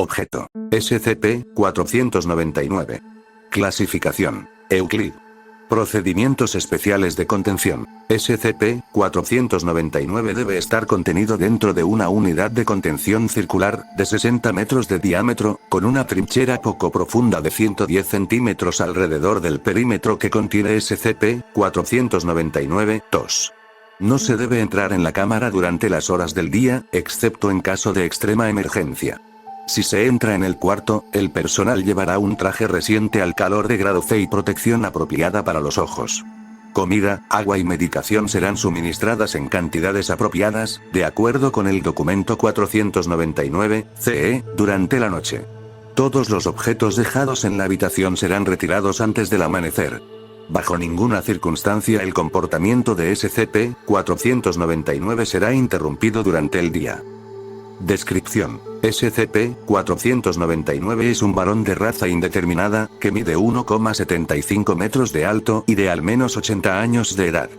Objeto. SCP-499. Clasificación. Euclid. Procedimientos especiales de contención. SCP-499 debe estar contenido dentro de una unidad de contención circular, de 60 metros de diámetro, con una trinchera poco profunda de 110 centímetros alrededor del perímetro que contiene SCP-499-2. No se debe entrar en la cámara durante las horas del día, excepto en caso de extrema emergencia. Si se entra en el cuarto, el personal llevará un traje resistente al calor de grado C y protección apropiada para los ojos. Comida, agua y medicación serán suministradas en cantidades apropiadas, de acuerdo con el documento 499-CE, durante la noche. Todos los objetos dejados en la habitación serán retirados antes del amanecer. Bajo ninguna circunstancia el comportamiento de SCP-499 será interrumpido durante el día. Descripción. SCP-499 es un varón de raza indeterminada, que mide 1,75 metros de alto y de al menos 80 años de edad.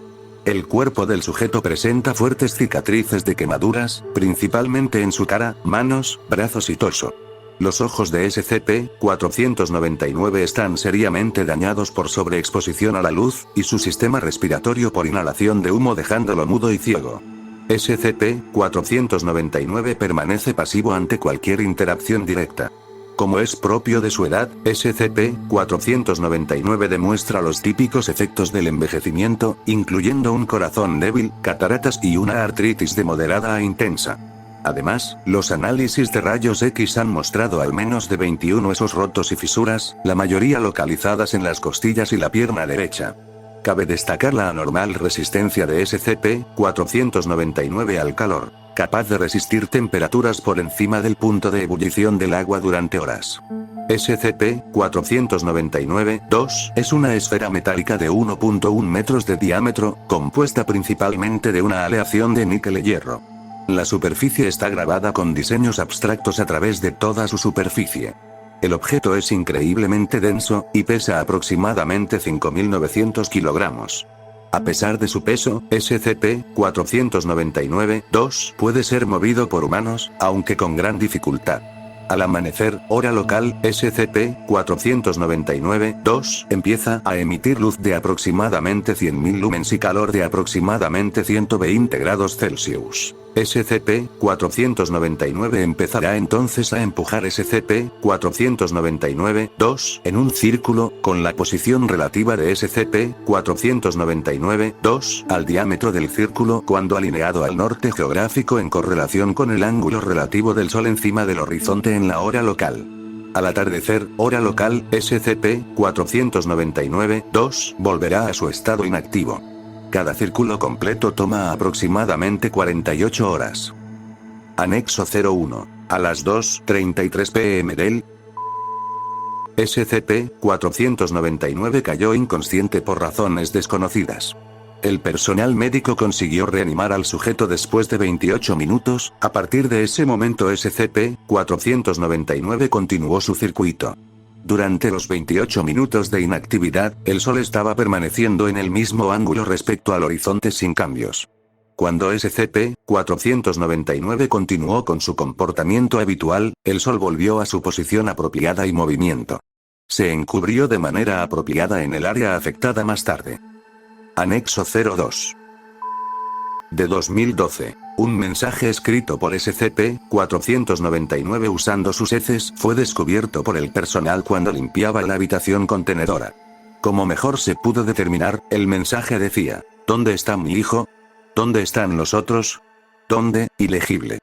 El cuerpo del sujeto presenta fuertes cicatrices de quemaduras, principalmente en su cara, manos, brazos y torso. Los ojos de SCP-499 están seriamente dañados por sobreexposición a la luz, y su sistema respiratorio por inhalación de humo dejándolo mudo y ciego. SCP-499 permanece pasivo ante cualquier interacción directa. Como es propio de su edad, SCP-499 demuestra los típicos efectos del envejecimiento, incluyendo un corazón débil, cataratas y una artritis de moderada a intensa. Además, los análisis de rayos X han mostrado al menos de 21 huesos rotos y fisuras, la mayoría localizadas en las costillas y la pierna derecha. Cabe destacar la anormal resistencia de SCP-499 al calor, capaz de resistir temperaturas por encima del punto de ebullición del agua durante horas. SCP-499-2 es una esfera metálica de 1.1 metros de diámetro, compuesta principalmente de una aleación de níquel y hierro. La superficie está grabada con diseños abstractos a través de toda su superficie. El objeto es increíblemente denso, y pesa aproximadamente 5.900 kilogramos. A pesar de su peso, SCP-499-2 puede ser movido por humanos, aunque con gran dificultad. Al amanecer, hora local, SCP-499-2 empieza a emitir luz de aproximadamente 100.000 lumens y calor de aproximadamente 120 grados Celsius. SCP-499 empezará entonces a empujar SCP-499-2 en un círculo, con la posición relativa de SCP-499-2 al diámetro del círculo cuando alineado al norte geográfico en correlación con el ángulo relativo del Sol encima del horizonte en la hora local. Al atardecer, hora local, SCP-499-2 volverá a su estado inactivo. Cada círculo completo toma aproximadamente 48 horas. Anexo 01. A las 2:33 p.m. del SCP-499 cayó inconsciente por razones desconocidas. El personal médico consiguió reanimar al sujeto después de 28 minutos, a partir de ese momento SCP-499 continuó su circuito. Durante los 28 minutos de inactividad, el Sol estaba permaneciendo en el mismo ángulo respecto al horizonte sin cambios. Cuando SCP-499 continuó con su comportamiento habitual, el Sol volvió a su posición apropiada y movimiento. Se encubrió de manera apropiada en el área afectada más tarde. Anexo 02. De 2012. Un mensaje escrito por SCP-499 usando sus heces fue descubierto por el personal cuando limpiaba la habitación contenedora. Como mejor se pudo determinar, el mensaje decía: ¿Dónde está mi hijo? ¿Dónde están los otros? ¿Dónde? Ilegible.